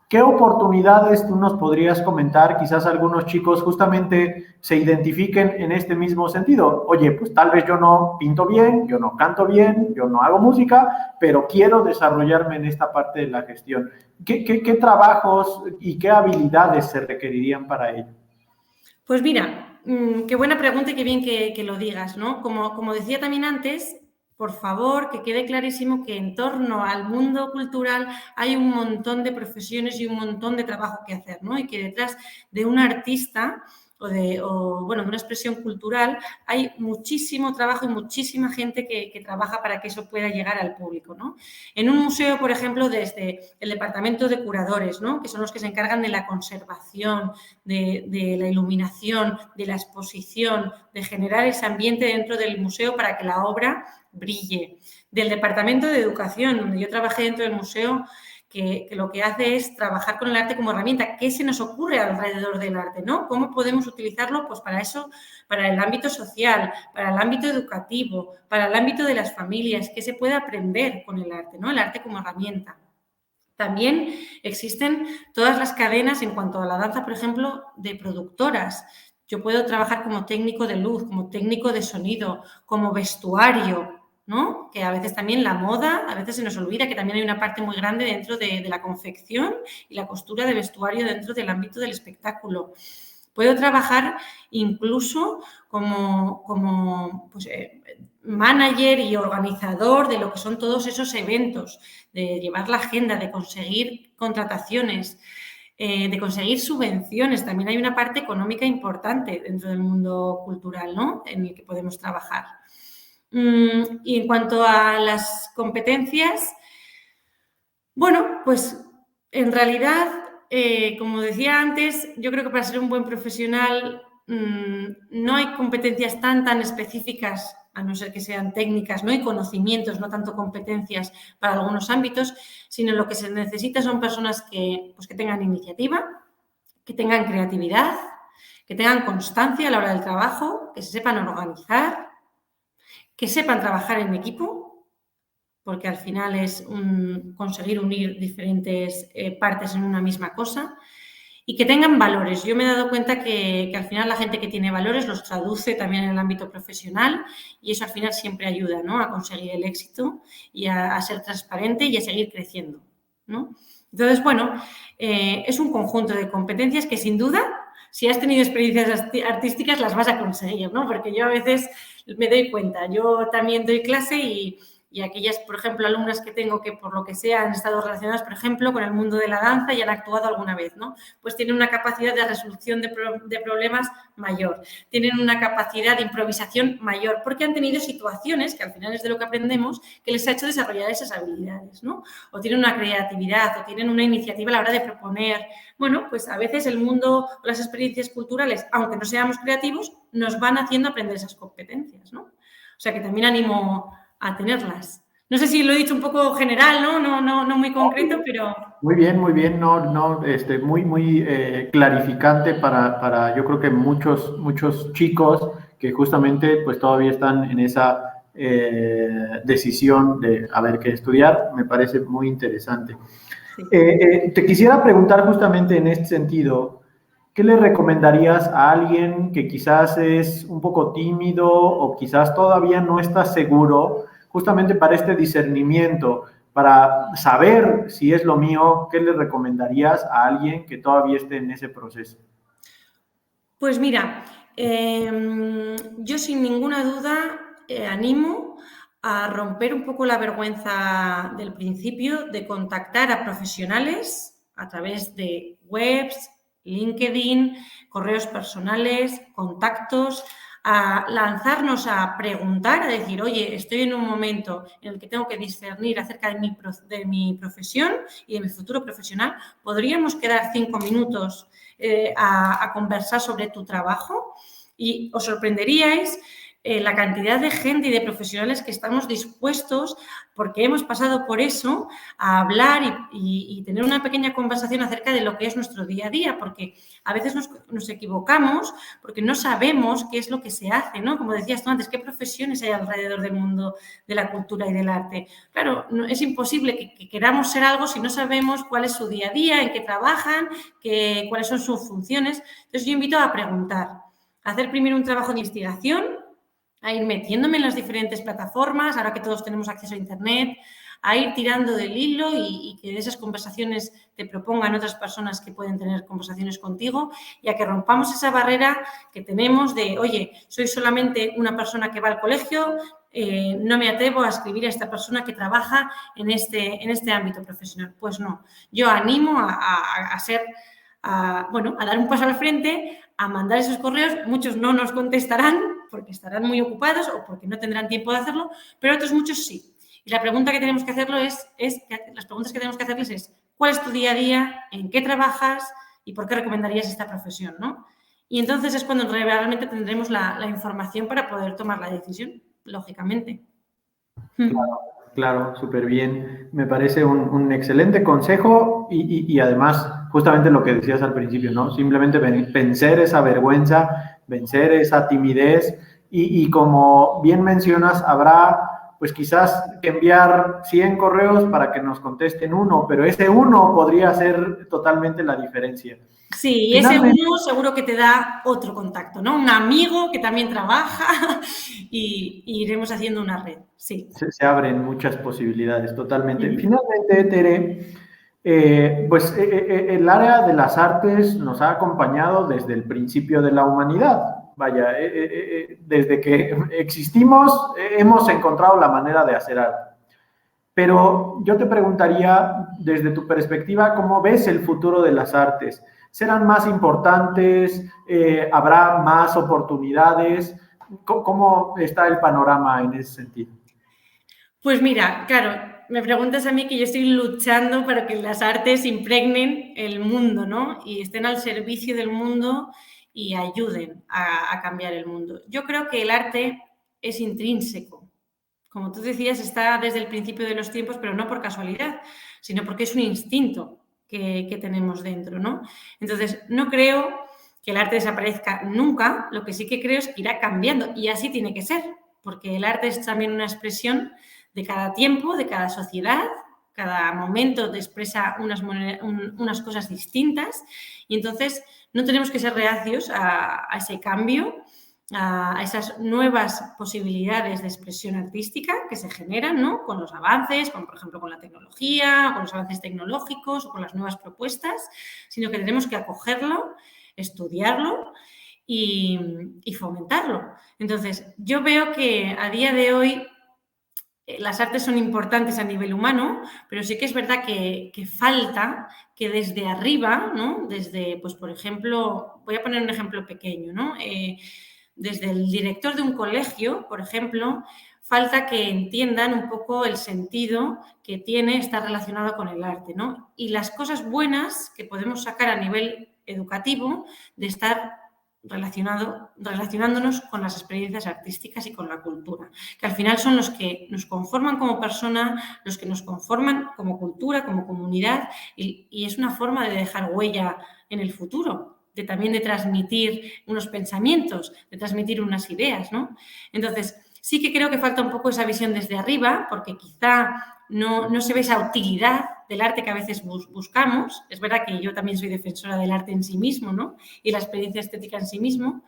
¿qué oportunidades tú nos podrías comentar? Quizás algunos chicos justamente se identifiquen en este mismo sentido. Oye, pues tal vez yo no pinto bien, yo no canto bien, yo no hago música, pero quiero desarrollarme en esta parte de la gestión. ¿Qué trabajos y qué habilidades se requerirían para ello? Pues mira, qué buena pregunta y qué bien que lo digas, ¿no? Como decía también antes, por favor, que quede clarísimo que en torno al mundo cultural hay un montón de profesiones y un montón de trabajo que hacer, ¿no? Y que detrás de un artista de una expresión cultural, hay muchísimo trabajo y muchísima gente que trabaja para que eso pueda llegar al público, ¿no? En un museo, por ejemplo, desde el departamento de curadores, ¿no? Que son los que se encargan de la conservación, de la iluminación, de la exposición, de generar ese ambiente dentro del museo para que la obra brille. Del departamento de educación, donde yo trabajé dentro del museo, que lo que hace es trabajar con el arte como herramienta. ¿Qué se nos ocurre alrededor del arte, ¿no? ¿Cómo podemos utilizarlo? Pues para eso, para el ámbito social, para el ámbito educativo, para el ámbito de las familias. ¿Qué se puede aprender con el arte, ¿no? El arte como herramienta. También existen todas las cadenas en cuanto a la danza, por ejemplo, de productoras. Yo puedo trabajar como técnico de luz, como técnico de sonido, como vestuario, ¿no? Que a veces también la moda, a veces se nos olvida que también hay una parte muy grande dentro de la confección y la costura de vestuario dentro del ámbito del espectáculo. Puedo trabajar incluso como manager y organizador de lo que son todos esos eventos, de llevar la agenda, de conseguir contrataciones, de conseguir subvenciones. También hay una parte económica importante dentro del mundo cultural, ¿no? En el que podemos trabajar. Y en cuanto a las competencias, bueno, pues en realidad, como decía antes, yo creo que para ser un buen profesional no hay competencias tan específicas, a no ser que sean técnicas, no hay conocimientos, no tanto competencias para algunos ámbitos, sino lo que se necesita son personas que tengan iniciativa, que tengan creatividad, que tengan constancia a la hora del trabajo, que se sepan organizar, que sepan trabajar en equipo, porque al final es conseguir unir diferentes partes en una misma cosa, y que tengan valores. Yo me he dado cuenta que al final la gente que tiene valores los traduce también en el ámbito profesional y eso al final siempre ayuda, ¿no? A conseguir el éxito y a ser transparente y a seguir creciendo, ¿no? Entonces, bueno, es un conjunto de competencias que sin duda, si has tenido experiencias artísticas, las vas a conseguir, ¿no? Porque yo a veces me doy cuenta, yo también doy clase y aquellas, por ejemplo, alumnas que tengo que por lo que sea han estado relacionadas, por ejemplo, con el mundo de la danza y han actuado alguna vez, ¿no? Pues tienen una capacidad de resolución de problemas mayor, tienen una capacidad de improvisación mayor, porque han tenido situaciones, que al final es de lo que aprendemos, que les ha hecho desarrollar esas habilidades, ¿no? O tienen una creatividad, o tienen una iniciativa a la hora de proponer. Bueno, pues a veces el mundo o las experiencias culturales, aunque no seamos creativos, nos van haciendo aprender esas competencias, ¿no? O sea que también animo a tenerlas. No sé si lo he dicho un poco general, ¿no? No muy concreto, pero... Muy bien, muy clarificante para yo creo que muchos chicos que justamente pues todavía están en esa decisión de a ver qué estudiar. Me parece muy interesante. Sí. Te quisiera preguntar justamente en este sentido, ¿qué le recomendarías a alguien que quizás es un poco tímido o quizás todavía no está seguro justamente para este discernimiento, para saber si es lo mío? ¿Qué le recomendarías a alguien que todavía esté en ese proceso? Pues mira, yo sin ninguna duda animo a romper un poco la vergüenza del principio de contactar a profesionales a través de webs, LinkedIn, correos personales, contactos, a lanzarnos a preguntar, a decir, oye, estoy en un momento en el que tengo que discernir acerca de mi profesión y de mi futuro profesional, ¿podríamos quedar 5 minutos a conversar sobre tu trabajo? Y os sorprenderíais la cantidad de gente y de profesionales que estamos dispuestos, porque hemos pasado por eso, a hablar y tener una pequeña conversación acerca de lo que es nuestro día a día, porque a veces nos equivocamos porque no sabemos qué es lo que se hace, ¿no? Como decías tú antes, ¿qué profesiones hay alrededor del mundo de la cultura y del arte? Claro, es imposible que queramos ser algo si no sabemos cuál es su día a día, en qué trabajan, cuáles son sus funciones. Entonces, yo invito a preguntar, a hacer primero un trabajo de investigación, a ir metiéndome en las diferentes plataformas, ahora que todos tenemos acceso a Internet, a ir tirando del hilo y que de esas conversaciones te propongan otras personas que pueden tener conversaciones contigo y a que rompamos esa barrera que tenemos de, oye, soy solamente una persona que va al colegio, no me atrevo a escribir a esta persona que trabaja en este ámbito profesional. Pues no, yo animo a a dar un paso al frente, a mandar esos correos. Muchos no nos contestarán porque estarán muy ocupados o porque no tendrán tiempo de hacerlo, pero otros muchos sí. Y la pregunta que tenemos que hacerlo las preguntas que tenemos que hacerles es: ¿cuál es tu día a día? ¿En qué trabajas? ¿Y por qué recomendarías esta profesión, ¿no? Y entonces es cuando realmente tendremos la información para poder tomar la decisión, lógicamente. Claro, súper bien. Me parece un excelente consejo y además justamente lo que decías al principio, ¿no? Simplemente vencer esa vergüenza, vencer esa timidez y como bien mencionas, habrá pues quizás que enviar 100 correos para que nos contesten uno, pero ese uno podría hacer totalmente la diferencia. Sí, y ese uno seguro que te da otro contacto, ¿no? Un amigo que también trabaja y iremos haciendo una red, sí. Se abren muchas posibilidades, totalmente. Finalmente, Tere, pues el área de las artes nos ha acompañado desde el principio de la humanidad. Vaya, desde que existimos hemos encontrado la manera de hacer arte. Pero yo te preguntaría, desde tu perspectiva, ¿cómo ves el futuro de las artes? ¿Serán más importantes? ¿Habrá más oportunidades? ¿Cómo está el panorama en ese sentido? Pues mira, claro, me preguntas a mí que yo estoy luchando para que las artes impregnen el mundo, ¿no? Y estén al servicio del mundo y ayuden a cambiar el mundo. Yo creo que el arte es intrínseco. Como tú decías, está desde el principio de los tiempos, pero no por casualidad, sino porque es un instinto que tenemos dentro, ¿no? Entonces, no creo que el arte desaparezca nunca, lo que sí que creo es que irá cambiando y así tiene que ser, porque el arte es también una expresión de cada tiempo, de cada sociedad, cada momento te expresa unas cosas distintas y entonces no tenemos que ser reacios a ese cambio, a esas nuevas posibilidades de expresión artística que se generan, ¿no? Con los avances, por ejemplo, con la tecnología, con los avances tecnológicos o con las nuevas propuestas, sino que tenemos que acogerlo, estudiarlo y fomentarlo. Entonces, yo veo que a día de hoy las artes son importantes a nivel humano, pero sí que es verdad que falta que desde arriba, ¿no? Desde, pues, por ejemplo, voy a poner un ejemplo pequeño, ¿no? Desde el director de un colegio, por ejemplo, falta que entiendan un poco el sentido que tiene estar relacionado con el arte, ¿no? Y las cosas buenas que podemos sacar a nivel educativo de estar relacionándonos con las experiencias artísticas y con la cultura, que al final son los que nos conforman como persona, los que nos conforman como cultura, como comunidad, y es una forma de dejar huella en el futuro, también de transmitir unos pensamientos, de transmitir unas ideas, ¿no? Entonces, sí que creo que falta un poco esa visión desde arriba, porque quizá no se ve esa utilidad del arte que a veces buscamos. Es verdad que yo también soy defensora del arte en sí mismo, ¿no? Y la experiencia estética en sí mismo.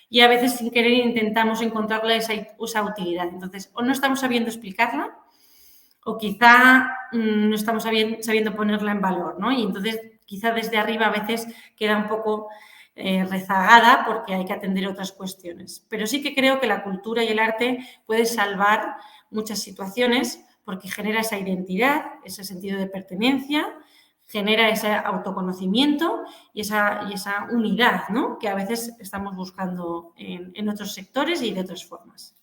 Y a veces sin querer intentamos encontrarle esa utilidad. Entonces, o no estamos sabiendo explicarla, o quizá no estamos sabiendo ponerla en valor, ¿no? Y entonces, quizá desde arriba a veces queda un poco rezagada porque hay que atender otras cuestiones. Pero sí que creo que la cultura y el arte puede salvar muchas situaciones porque genera esa identidad, ese sentido de pertenencia, genera ese autoconocimiento y esa unidad, ¿no? Que a veces estamos buscando en otros sectores y de otras formas.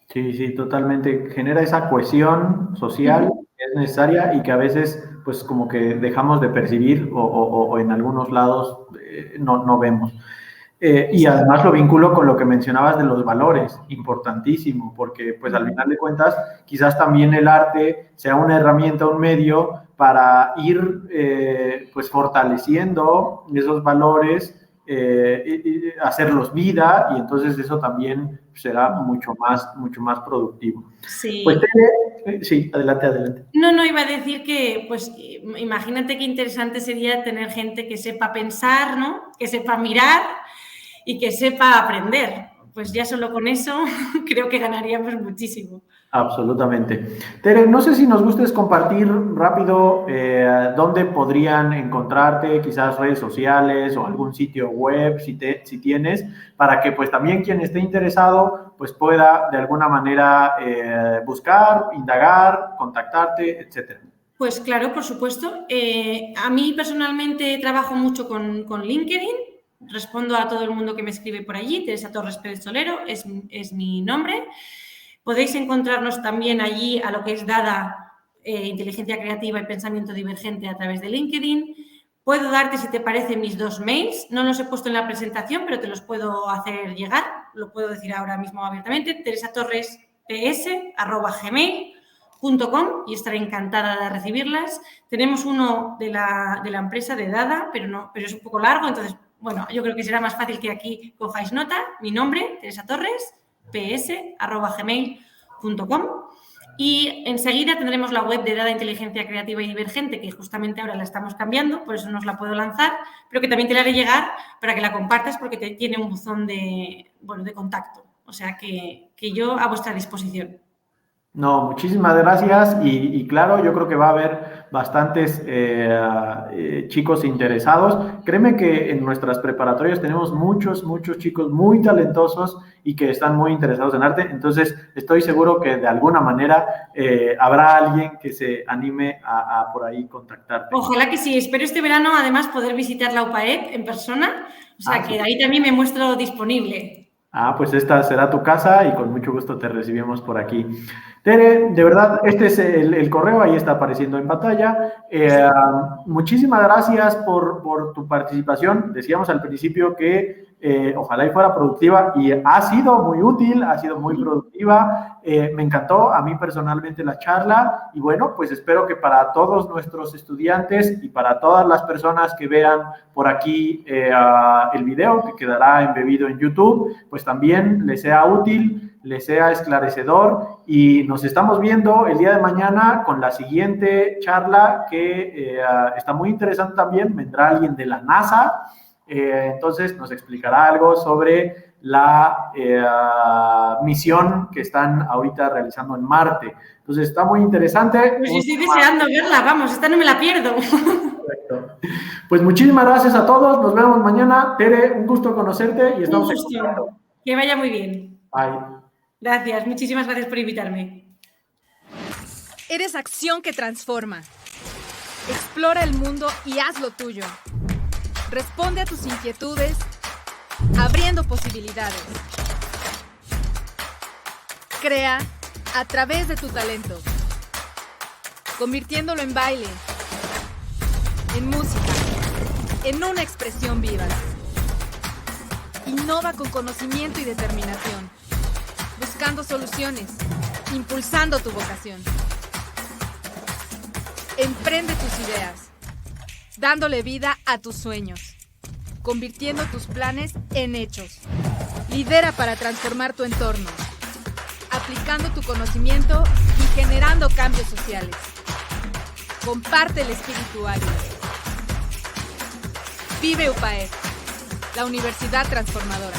Sí, sí, totalmente. Genera esa cohesión social que es necesaria y que a veces, pues, como que dejamos de percibir o en algunos lados no vemos. Y además lo vinculo con lo que mencionabas de los valores, importantísimo, porque pues al final de cuentas quizás también el arte sea una herramienta, un medio para ir pues fortaleciendo esos valores, y hacerlos vida y entonces eso también será mucho más productivo. Sí. Pues, sí, adelante. No, iba a decir que, pues, imagínate qué interesante sería tener gente que sepa pensar, ¿no? Que sepa mirar y que sepa aprender. Pues ya solo con eso creo que ganaríamos muchísimo. Absolutamente. Tere, no sé si nos gustes compartir rápido dónde podrían encontrarte, quizás redes sociales o algún sitio web, si tienes, para que pues también quien esté interesado pues pueda de alguna manera buscar, indagar, contactarte, etcétera. Pues claro, por supuesto. A mí personalmente trabajo mucho con LinkedIn. Respondo a todo el mundo que me escribe por allí. Teresa Torres Pérez Solero es mi nombre. Podéis encontrarnos también allí a lo que es Dada, Inteligencia Creativa y Pensamiento Divergente a través de LinkedIn. Puedo darte, si te parece, mis 2 mails. No los he puesto en la presentación, pero te los puedo hacer llegar. Lo puedo decir ahora mismo abiertamente. teresatorresps@gmail.com y estaré encantada de recibirlas. Tenemos uno de la empresa de Dada, pero es un poco largo, entonces, bueno, yo creo que será más fácil que aquí cojáis nota. Mi nombre, Teresa Torres, ps@gmail.com. Y enseguida tendremos la web de Dada Inteligencia Creativa y Divergente, que justamente ahora la estamos cambiando, por eso no os la puedo lanzar, pero que también te la haré llegar para que la compartas porque tiene un buzón de contacto. O sea que yo a vuestra disposición. No, muchísimas gracias y claro, yo creo que va a haber bastantes chicos interesados. Créeme que en nuestras preparatorias tenemos muchos chicos muy talentosos y que están muy interesados en arte, entonces estoy seguro que de alguna manera habrá alguien que se anime a por ahí contactarte. Ojalá que sí, espero este verano además poder visitar la UPAEP en persona, o sea que sí. ahí también me muestro disponible. Pues esta será tu casa y con mucho gusto te recibimos por aquí. Tere, de verdad, este es el correo, ahí está apareciendo en pantalla. Muchísimas gracias por tu participación. Decíamos al principio que ojalá y fuera productiva y ha sido muy útil, ha sido muy productiva. Me encantó a mí personalmente la charla y bueno, pues espero que para todos nuestros estudiantes y para todas las personas que vean por aquí el video que quedará embebido en YouTube, pues también les sea útil, les sea esclarecedor y nos estamos viendo el día de mañana con la siguiente charla que está muy interesante también. Vendrá alguien de la NASA, entonces nos explicará algo sobre la misión que están ahorita realizando en Marte. Entonces está muy interesante. Pues yo estoy deseando verla, vamos, esta no me la pierdo. Perfecto. Pues muchísimas gracias a todos, nos vemos mañana. Tere, un gusto conocerte y estamos un gusto. Que vaya muy bien. Bye. Gracias, muchísimas gracias por invitarme. Eres acción que transforma. Explora el mundo y haz lo tuyo. Responde a tus inquietudes, abriendo posibilidades. Crea a través de tu talento, convirtiéndolo en baile, en música, en una expresión viva. Innova con conocimiento y determinación, buscando soluciones, impulsando tu vocación. Emprende tus ideas, dándole vida a tus sueños, convirtiendo tus planes en hechos. Lidera para transformar tu entorno, aplicando tu conocimiento y generando cambios sociales. Comparte el espíritu ágil. Vive UPAEP, la Universidad Transformadora.